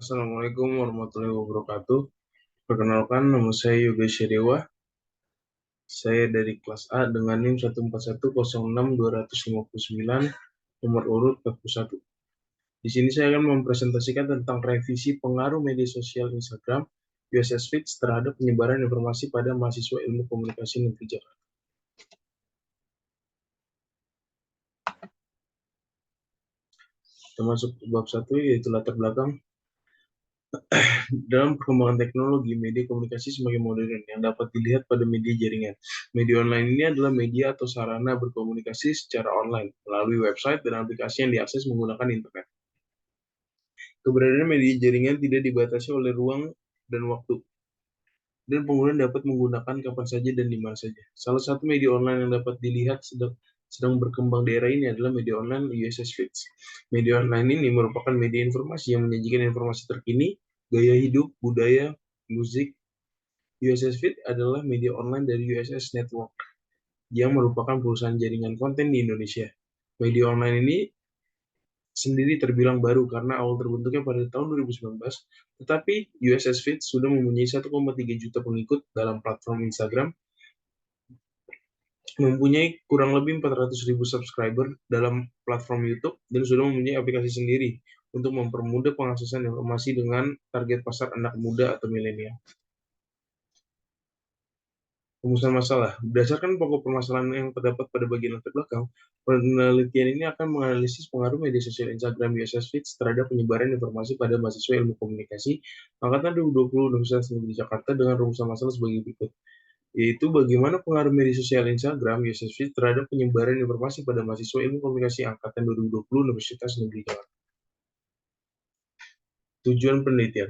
Assalamualaikum warahmatullahi wabarakatuh. Perkenalkan, nama saya Yoga Syadewa. Saya dari kelas A dengan NIM 14106-259, nomor urut 41. Di sini saya akan mempresentasikan tentang revisi pengaruh media sosial Instagram USS Feeds terhadap penyebaran informasi pada mahasiswa Ilmu Komunikasi Negeri Jakarta. Kita masuk ke bab 1, yaitu latar belakang. Dalam perkembangan teknologi, media komunikasi semakin modern yang dapat dilihat pada media jaringan. Media online ini adalah media atau sarana berkomunikasi secara online melalui website dan aplikasi yang diakses menggunakan internet. Keberadaan media jaringan tidak dibatasi oleh ruang dan waktu, dan pengguna dapat menggunakan kapan saja dan di mana saja. Salah satu media online yang dapat dilihat sedang berkembang di era ini adalah media online USS Feeds. Media online ini merupakan media informasi yang menyajikan informasi terkini, gaya hidup, budaya, musik. USS Feed adalah media online dari USS Network, yang merupakan perusahaan jaringan konten di Indonesia. Media online ini sendiri terbilang baru karena awal terbentuknya pada tahun 2019, tetapi USS Feed sudah mempunyai 1,3 juta pengikut dalam platform Instagram, mempunyai kurang lebih 400.000 subscriber dalam platform YouTube, dan sudah mempunyai aplikasi sendiri untuk mempermudah pengaksesan informasi dengan target pasar anak muda atau milenial. Rumusan masalah. Berdasarkan pokok permasalahan yang terdapat pada bagian latar belakang, penelitian ini akan menganalisis pengaruh media sosial Instagram USS Feeds terhadap penyebaran informasi pada mahasiswa Ilmu Komunikasi angkatan 2020 Universitas Negeri Jakarta dengan rumusan masalah sebagai berikut, yaitu bagaimana pengaruh media sosial Instagram USS Feeds terhadap penyebaran informasi pada mahasiswa Ilmu Komunikasi angkatan 2020 Universitas Negeri Jakarta. Tujuan penelitian.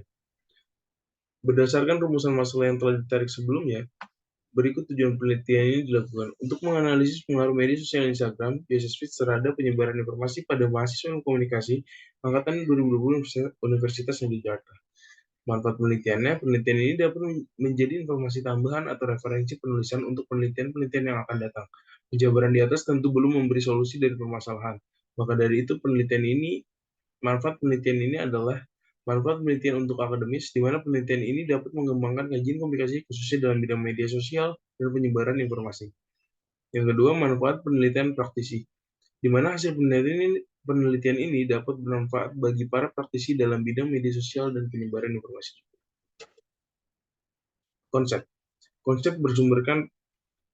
Berdasarkan rumusan masalah yang telah ditarik sebelumnya, berikut tujuan penelitian ini dilakukan untuk menganalisis pengaruh media sosial Instagram USS Feeds terhadap penyebaran informasi pada mahasiswa Ilmu Komunikasi angkatan 2020 Universitas Negeri Jakarta. Manfaat penelitiannya, penelitian ini dapat menjadi informasi tambahan atau referensi penulisan untuk penelitian-penelitian yang akan datang. Penjabaran di atas tentu belum memberi solusi dari permasalahan. Maka dari itu, manfaat penelitian ini adalah manfaat penelitian untuk akademis, di mana penelitian ini dapat mengembangkan kajian komunikasi khususnya dalam bidang media sosial dan penyebaran informasi. Yang kedua, manfaat penelitian praktisi, di mana hasil penelitian ini dapat bermanfaat bagi para praktisi dalam bidang media sosial dan penyebaran informasi. Konsep. Konsep bersumberkan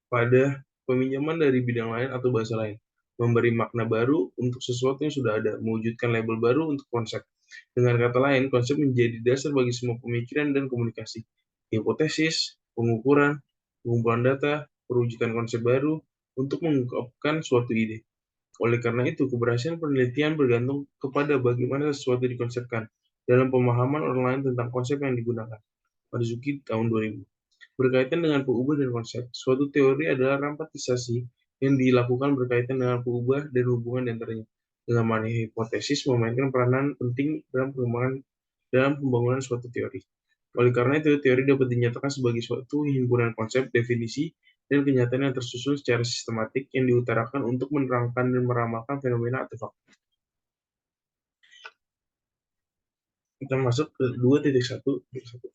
pada peminjaman dari bidang lain atau bahasa lain, memberi makna baru untuk sesuatu yang sudah ada, mewujudkan label baru untuk konsep. Dengan kata lain, konsep menjadi dasar bagi semua pemikiran dan komunikasi. Hipotesis, pengukuran, pengumpulan data, perwujudan konsep baru untuk mengungkapkan suatu ide. Oleh karena itu, keberhasilan penelitian bergantung kepada bagaimana sesuatu dikonsepkan dalam pemahaman orang lain tentang konsep yang digunakan. Marzuki tahun 2000. Berkaitan dengan pengubah dan konsep, suatu teori adalah rampatisasi yang dilakukan berkaitan dengan pengubah dan hubungan di antaranya. Dengan mana hipotesis memainkan peranan penting dalam pembangunan suatu teori. Oleh karena itu, teori dapat dinyatakan sebagai suatu himpunan konsep, definisi, dan kenyataan yang tersusun secara sistematik yang diutarakan untuk menerangkan dan meramalkan fenomena atau fakta. Kita masuk ke 2.1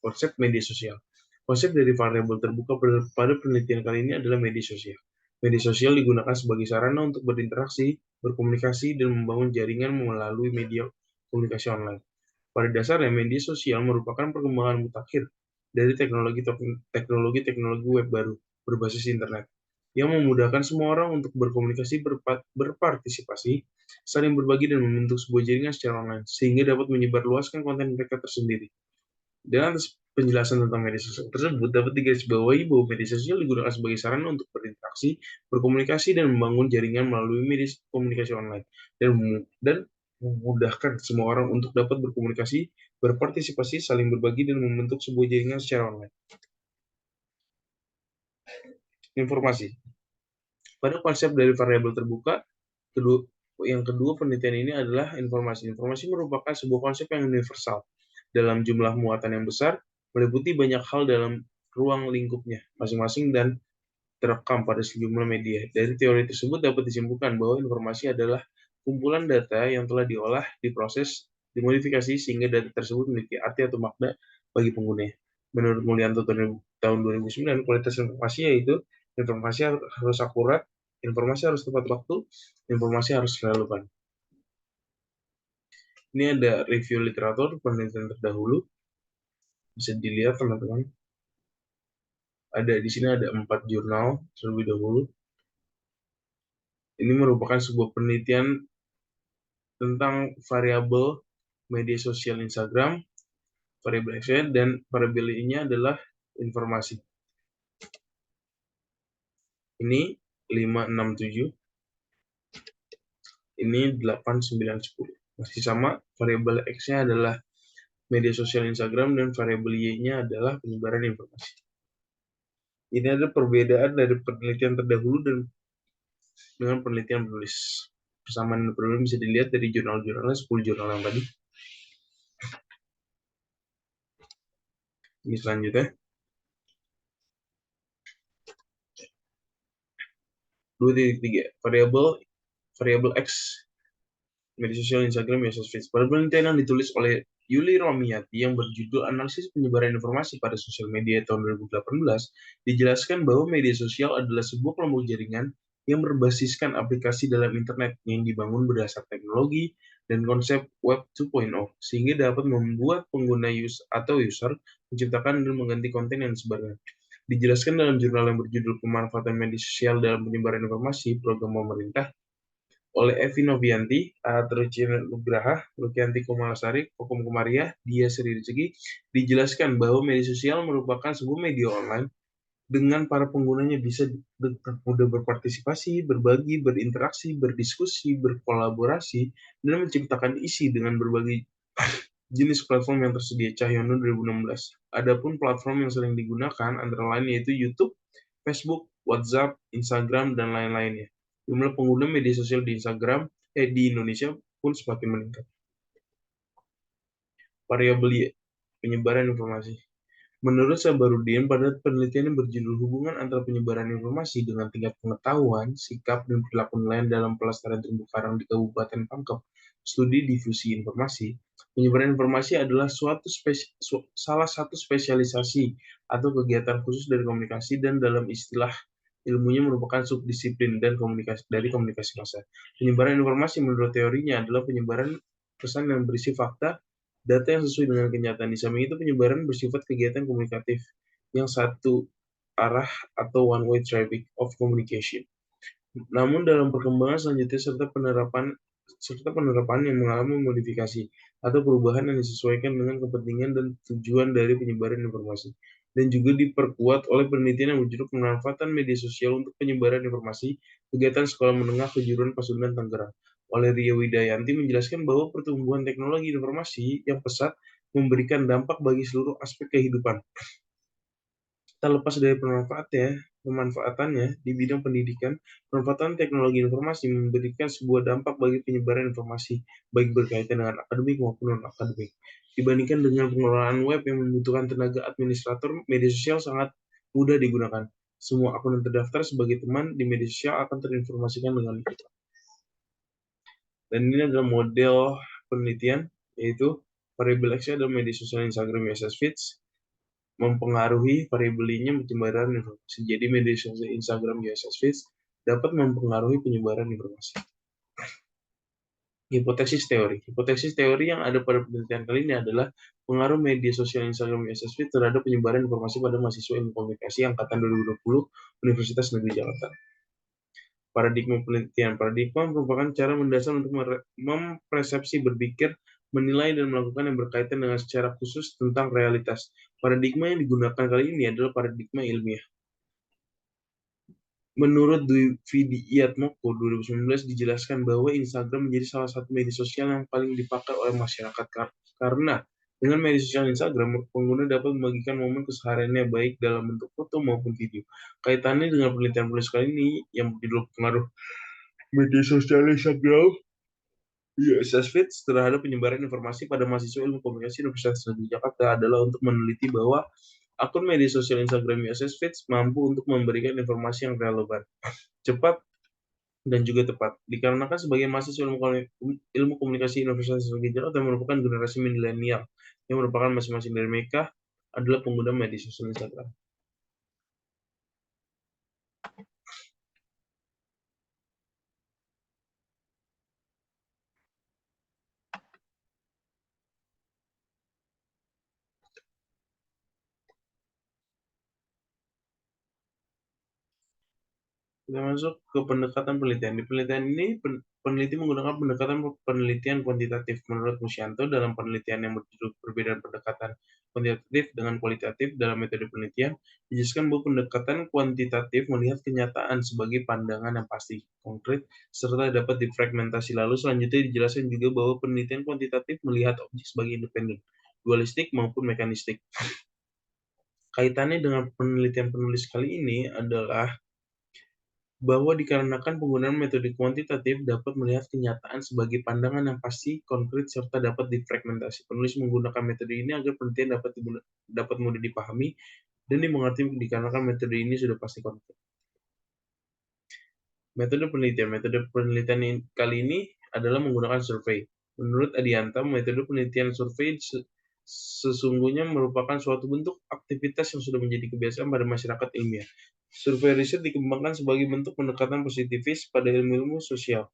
konsep media sosial. Konsep dari variabel terbuka pada penelitian kali ini adalah media sosial. Media sosial digunakan sebagai sarana untuk berinteraksi, berkomunikasi, dan membangun jaringan melalui media komunikasi online. Pada dasarnya, media sosial merupakan perkembangan mutakhir dari teknologi web baru berbasis internet yang memudahkan semua orang untuk berkomunikasi, berpartisipasi, saling berbagi, dan membentuk sebuah jaringan secara online, sehingga dapat menyebarluaskan konten mereka tersendiri. Dengan penjelasan tentang media sosial tersebut, dapat digarisbawahi bahwa media sosial digunakan sebagai sarana untuk berinteraksi, berkomunikasi, dan membangun jaringan melalui media komunikasi online, dan memudahkan semua orang untuk dapat berkomunikasi, berpartisipasi, saling berbagi, dan membentuk sebuah jaringan secara online. Informasi. Pada konsep dari variabel terbuka, yang kedua penelitian ini adalah informasi. Informasi merupakan sebuah konsep yang universal dalam jumlah muatan yang besar, meliputi banyak hal dalam ruang lingkupnya masing-masing dan terekam pada sejumlah media. Dari teori tersebut dapat disimpulkan bahwa informasi adalah kumpulan data yang telah diolah, diproses, dimodifikasi sehingga data tersebut memiliki arti atau makna bagi penggunanya. Menurut Mulyanto tahun 2009, kualitas informasi yaitu informasi harus akurat, informasi harus tepat waktu, informasi harus relevan. Ini ada review literatur penelitian terdahulu, bisa dilihat teman-teman. Di sini ada 4 jurnal terlebih dahulu. Ini merupakan sebuah penelitian tentang variabel media sosial Instagram, variabel X, dan variabel Y-nya adalah informasi. Ini 5, 6, 7. Ini 8, 9, 10. Masih sama, variabel X-nya adalah media sosial Instagram dan variabel Y-nya adalah penyebaran informasi. Ini ada perbedaan dari penelitian terdahulu dan dengan penelitian penulis. Persamaan penulis bisa dilihat dari jurnal-jurnalnya, 10 jurnal yang tadi. Ini selanjutnya. 2.3. Variabel X media sosial Instagram ya sosmed. Pada penelitian yang ditulis oleh Yuli Romiati yang berjudul Analisis Penyebaran Informasi pada Sosial Media tahun 2018, dijelaskan bahwa media sosial adalah sebuah kelompok jaringan yang berbasiskan aplikasi dalam internet yang dibangun berdasar teknologi dan konsep Web 2.0, sehingga dapat membuat pengguna user menciptakan dan mengganti konten yang disebarkan. Dijelaskan dalam jurnal yang berjudul Pemanfaatan Media Sosial dalam Penyebaran Informasi Program Pemerintah oleh Evi Novianti, Trucina Nugraha, Lukianti Kumalasari, Kokom Kumaria, Dia Sri Rizki, dijelaskan bahwa media sosial merupakan sebuah media online dengan para penggunanya bisa mudah berpartisipasi, berbagi, berinteraksi, berdiskusi, berkolaborasi, dan menciptakan isi dengan berbagai jenis platform yang tersedia. Cahyono 2016. Adapun platform yang sering digunakan antara lain yaitu YouTube, Facebook, WhatsApp, Instagram, dan lain-lainnya. Jumlah pengguna media sosial di Indonesia pun semakin meningkat. Variabel Y, penyebaran informasi. Menurut Sabarudin, pada penelitian yang berjudul Hubungan Antara Penyebaran Informasi dengan Tingkat Pengetahuan, Sikap, dan Perilaku Nelayan dalam Pelestarian Terumbu Karang di Kabupaten Pangkep, Studi Difusi Informasi, penyebaran informasi adalah salah satu spesialisasi atau kegiatan khusus dari komunikasi dan dalam istilah ilmunya merupakan subdisiplin dan komunikasi massa. Penyebaran informasi menurut teorinya adalah penyebaran pesan yang berisi fakta, data yang sesuai dengan kenyataan. Di samping itu, penyebaran bersifat kegiatan komunikatif yang satu arah atau one-way traffic of communication. Namun dalam perkembangan selanjutnya serta penerapan yang mengalami modifikasi atau perubahan yang disesuaikan dengan kepentingan dan tujuan dari penyebaran informasi, dan juga diperkuat oleh penelitian yang berjudul Pemanfaatan Media Sosial untuk Penyebaran Informasi, Kegiatan Sekolah Menengah Kejuruan Pasundan Tangerang, oleh Ria Widayanti, menjelaskan bahwa pertumbuhan teknologi informasi yang pesat memberikan dampak bagi seluruh aspek kehidupan. Terlepas dari pemanfaatannya di bidang pendidikan, pemanfaatan teknologi informasi memberikan sebuah dampak bagi penyebaran informasi, baik berkaitan dengan akademik maupun non-akademik. Dibandingkan dengan pengelolaan web yang membutuhkan tenaga administrator, media sosial sangat mudah digunakan. Semua akun yang terdaftar sebagai teman di media sosial akan terinformasikan dengan cepat. Dan ini adalah model penelitian, yaitu variabel X adalah media sosial Instagram USS Feeds, mempengaruhi variabelnya penyebaran informasi. Jadi media sosial Instagram USS Feeds dapat mempengaruhi penyebaran informasi. Hipotesis teori yang ada pada penelitian kali ini adalah pengaruh media sosial Instagram USS Feeds terhadap penyebaran informasi pada mahasiswa ilmu komunikasi angkatan 2020 Universitas Negeri Jakarta. Paradigma penelitian. Paradigma merupakan cara mendasar untuk mempersepsi, berpikir, menilai, dan melakukan yang berkaitan dengan secara khusus tentang realitas. Paradigma yang digunakan kali ini adalah paradigma ilmiah. Menurut Dwi Widiatmoko 2019 dijelaskan bahwa Instagram menjadi salah satu media sosial yang paling dipakai oleh masyarakat karena dengan media sosial Instagram, pengguna dapat membagikan momen kesehariannya baik dalam bentuk foto maupun video. Kaitannya dengan penelitian penulis kali ini yang berjudul Pengaruh Media Sosial Instagram USS Feeds terhadap penyebaran informasi pada mahasiswa ilmu komunikasi Universitas Negeri Jakarta adalah untuk meneliti bahwa akun media sosial Instagram USS Feeds mampu untuk memberikan informasi yang relevan, cepat, dan juga tepat. Dikarenakan sebagian mahasiswa ilmu komunikasi Universitas Negeri Jakarta merupakan generasi milenial, yang merupakan masing-masing dari mereka adalah pengguna media sosial Instagram. Kita masuk ke pendekatan penelitian. Di penelitian ini, peneliti menggunakan pendekatan penelitian kuantitatif. Menurut Musyanto, dalam penelitian yang berjudul perbedaan pendekatan kuantitatif dengan kualitatif dalam metode penelitian, dijelaskan bahwa pendekatan kuantitatif melihat kenyataan sebagai pandangan yang pasti, konkret, serta dapat difragmentasi. Lalu selanjutnya dijelaskan juga bahwa penelitian kuantitatif melihat objek sebagai independen, dualistik maupun mekanistik. Kaitannya dengan penelitian penulis kali ini adalah bahwa dikarenakan penggunaan metode kuantitatif dapat melihat kenyataan sebagai pandangan yang pasti, konkret, serta dapat difragmentasi. Penulis menggunakan metode ini agar penelitian dapat mudah dipahami dan dimengerti dikarenakan metode ini sudah pasti konkret. Metode penelitian kali ini adalah menggunakan survei. Menurut Adianta, metode penelitian survei sesungguhnya merupakan suatu bentuk aktivitas yang sudah menjadi kebiasaan pada masyarakat ilmiah. Survei riset dikembangkan sebagai bentuk pendekatan positifis pada ilmu-ilmu sosial.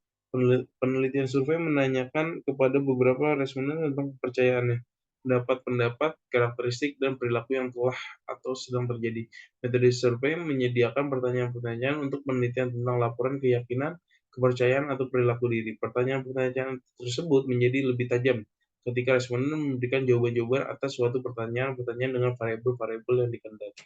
Penelitian survei menanyakan kepada beberapa responden tentang kepercayaannya, pendapat-pendapat, karakteristik, dan perilaku yang telah atau sedang terjadi. Metode survei menyediakan pertanyaan-pertanyaan untuk penelitian tentang laporan keyakinan, kepercayaan, atau perilaku diri. Pertanyaan-pertanyaan tersebut menjadi lebih tajam ketika responden memberikan jawaban-jawaban atas suatu pertanyaan-pertanyaan dengan variabel-variabel yang dikendaki.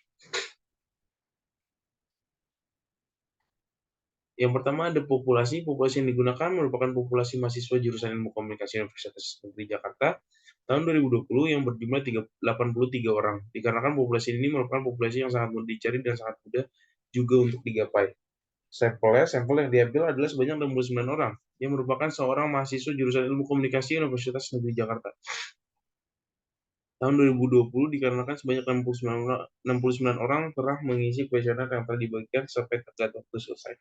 Yang pertama ada populasi. Populasi yang digunakan merupakan populasi mahasiswa jurusan Ilmu Komunikasi Universitas Negeri Jakarta tahun 2020 yang berjumlah 83 orang. Dikarenakan populasi ini merupakan populasi yang sangat mudah dicari dan sangat mudah juga untuk digapai. Sampel yang diambil adalah sebanyak 69 orang, yang merupakan seorang mahasiswa jurusan Ilmu Komunikasi Universitas Negeri Jakarta. Tahun 2020 dikarenakan sebanyak 69 orang telah mengisi kuesioner yang telah dibagikan sampai tenggat waktu selesai.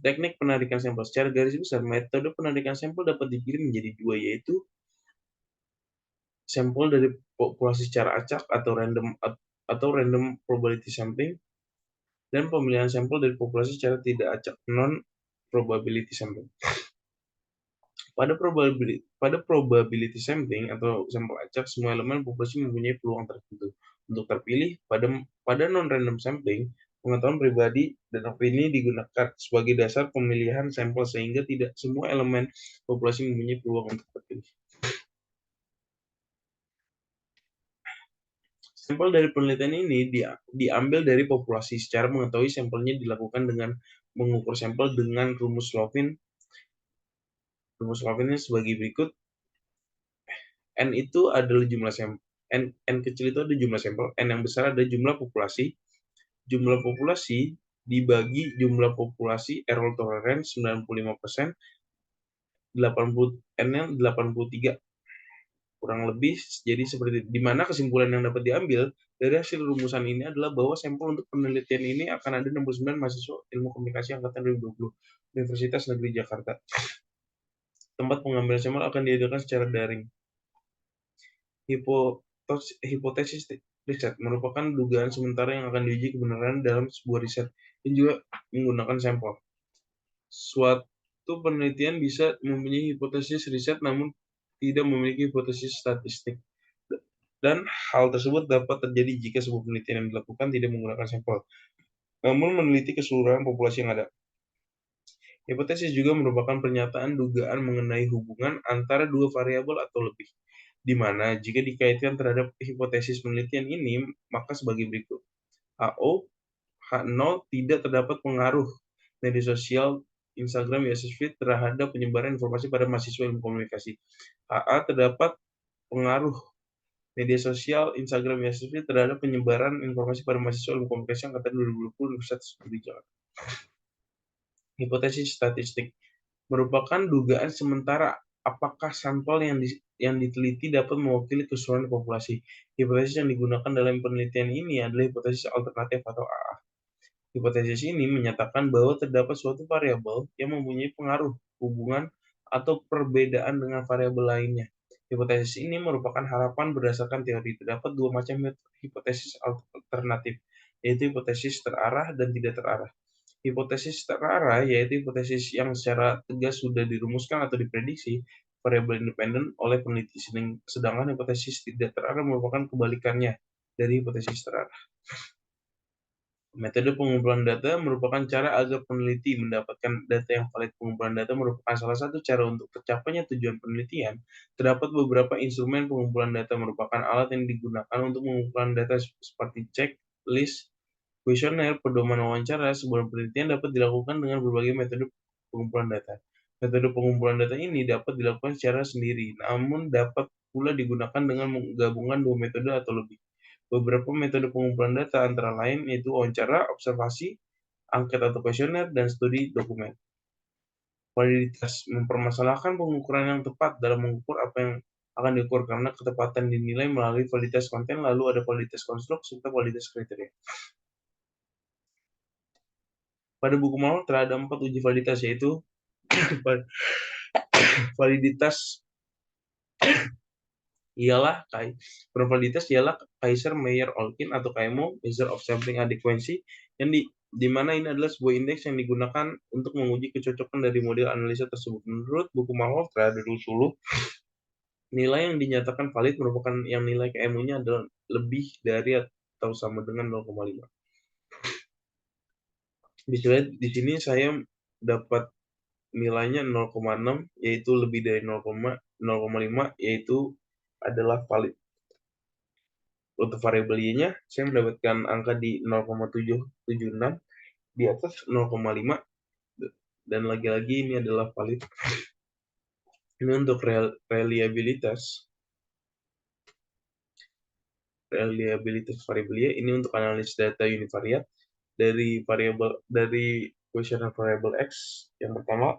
Teknik penarikan sampel. Secara garis besar, metode penarikan sampel dapat dipilih menjadi dua, yaitu sampel dari populasi secara acak atau random probability sampling, dan pemilihan sampel dari populasi secara tidak acak non probability sampling. Pada probability sampling atau sampel acak, semua elemen populasi mempunyai peluang tertentu untuk terpilih. Pada non-random sampling, pengetahuan pribadi dan opini digunakan sebagai dasar pemilihan sampel sehingga tidak semua elemen populasi mempunyai peluang untuk terpilih. Sampel dari penelitian ini diambil dari populasi. Secara mengetahui sampelnya dilakukan dengan mengukur sampel dengan rumus Slovin. Rumus Slovinnya sebagai berikut. N itu adalah jumlah sampel. N kecil itu ada jumlah sampel. N yang besar ada jumlah populasi. Jumlah populasi dibagi jumlah populasi error tolerance 95%, 80 N-nya 83. Kurang lebih jadi seperti itu. Di mana kesimpulan yang dapat diambil dari hasil rumusan ini adalah bahwa sampel untuk penelitian ini akan ada 69 mahasiswa Ilmu Komunikasi angkatan 2020 Universitas Negeri Jakarta. Tempat pengambilan sampel akan diadakan secara daring. Hipotesis riset merupakan dugaan sementara yang akan diuji kebenaran dalam sebuah riset yang juga menggunakan sampel. Suatu penelitian bisa mempunyai hipotesis riset namun tidak memiliki hipotesis statistik. Dan hal tersebut dapat terjadi jika sebuah penelitian yang dilakukan tidak menggunakan sampel, namun meneliti keseluruhan populasi yang ada. Hipotesis juga merupakan pernyataan dugaan mengenai hubungan antara dua variabel atau lebih, di mana jika dikaitkan terhadap hipotesis penelitian ini, maka sebagai berikut. H0 tidak terdapat pengaruh media sosial Instagram USS Feed terhadap penyebaran informasi pada mahasiswa ilmu komunikasi. HA terdapat pengaruh media sosial Instagram USS Feed terhadap penyebaran informasi pada mahasiswa ilmu komunikasi angkatan 2020 Universitas Negeri Jakarta. Hipotesis statistik merupakan dugaan sementara apakah sampel yang diteliti dapat mewakili keseluruhan populasi. Hipotesis yang digunakan dalam penelitian ini adalah hipotesis alternatif atau AA. Hipotesis ini menyatakan bahwa terdapat suatu variabel yang mempunyai pengaruh, hubungan, atau perbedaan dengan variabel lainnya. Hipotesis ini merupakan harapan berdasarkan teori. Terdapat dua macam hipotesis alternatif, yaitu hipotesis terarah dan tidak terarah. Hipotesis terarah yaitu hipotesis yang secara tegas sudah dirumuskan atau diprediksi variabel independen oleh peneliti, sedangkan hipotesis tidak terarah merupakan kebalikannya dari hipotesis terarah. Metode pengumpulan data merupakan cara agar peneliti mendapatkan data yang valid. Pengumpulan data merupakan salah satu cara untuk tercapainya tujuan penelitian. Terdapat beberapa instrumen pengumpulan data merupakan alat yang digunakan untuk mengumpulkan data seperti cek, list, kuesioner, pedoman wawancara. Sebuah penelitian dapat dilakukan dengan berbagai metode pengumpulan data. Metode pengumpulan data ini dapat dilakukan secara sendiri, namun dapat pula digunakan dengan menggabungkan dua metode atau lebih. Beberapa metode pengumpulan data antara lain yaitu wawancara, observasi, angket atau kuesioner, dan studi dokumen. Validitas mempermasalahkan pengukuran yang tepat dalam mengukur apa yang akan diukur karena ketepatan dinilai melalui validitas konten, lalu ada validitas konstruk, serta validitas kriteria. Pada buku Malhotra terhadap 4 uji validitas, yaitu validitas ialah Kaiser Meyer Olkin atau KMO, Measure of Sampling Adequacy, yang di mana ini adalah sebuah indeks yang digunakan untuk menguji kecocokan dari model analisa tersebut. Menurut buku Malhotra dari dulu, nilai yang dinyatakan valid merupakan yang nilai KMO-nya adalah lebih dari atau sama dengan 0,5. Bisa lihat di sini saya dapat nilainya 0,6, yaitu lebih dari 0,5, yaitu adalah valid. Untuk variabel Y-nya, saya mendapatkan angka di 0,776, di atas 0,5, dan lagi-lagi ini adalah valid. Ini untuk reliabilitas variabel Y, ini untuk analisis data univariat dari kuesioner variabel X yang pertama,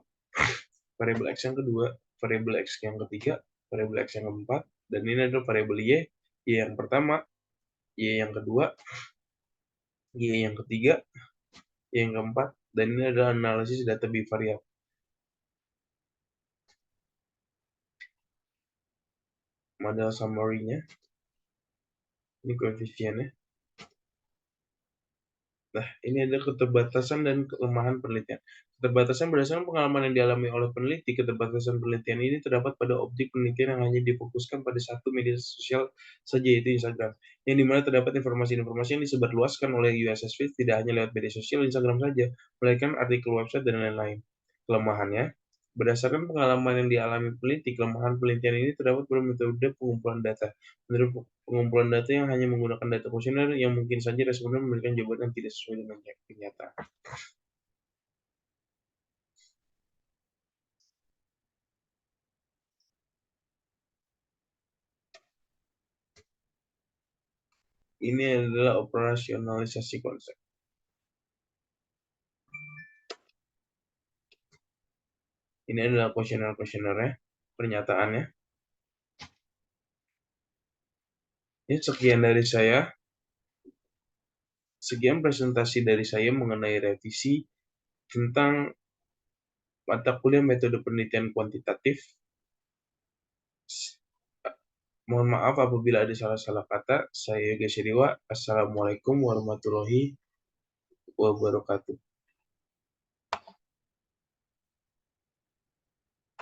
variabel X yang kedua, variabel X yang ketiga, variabel X yang keempat, dan ini adalah variabel Y yang pertama, Y yang kedua, Y yang ketiga, Y yang keempat, dan ini adalah analisis data bivariat. Model summary-nya, ini koefisiennya. Nah, ini adalah keterbatasan dan kelemahan penelitian. Keterbatasan berdasarkan pengalaman yang dialami oleh peneliti. Keterbatasan penelitian ini terdapat pada objek penelitian yang hanya difokuskan pada satu media sosial saja, yaitu Instagram, yang dimana terdapat informasi-informasi yang disebarluaskan oleh USS Feed tidak hanya lewat media sosial Instagram saja, melainkan artikel website dan lain-lain. Kelemahannya, berdasarkan pengalaman yang dialami peneliti, kelemahan penelitian ini terdapat pada metode pengumpulan data. Menurut pengumpulan data yang hanya menggunakan data kuesioner yang mungkin saja responden memberikan jawaban yang tidak sesuai dengan kenyataan. Ini adalah operasionalisasi konsep. Ini adalah kuesioner-kuesionernya, pernyataannya. Ini sekian dari saya. Sekian presentasi dari saya mengenai revisi tentang mata kuliah metode penelitian kuantitatif. Mohon maaf apabila ada salah-salah kata. Saya Yoga Siriwa. Assalamualaikum warahmatullahi wabarakatuh.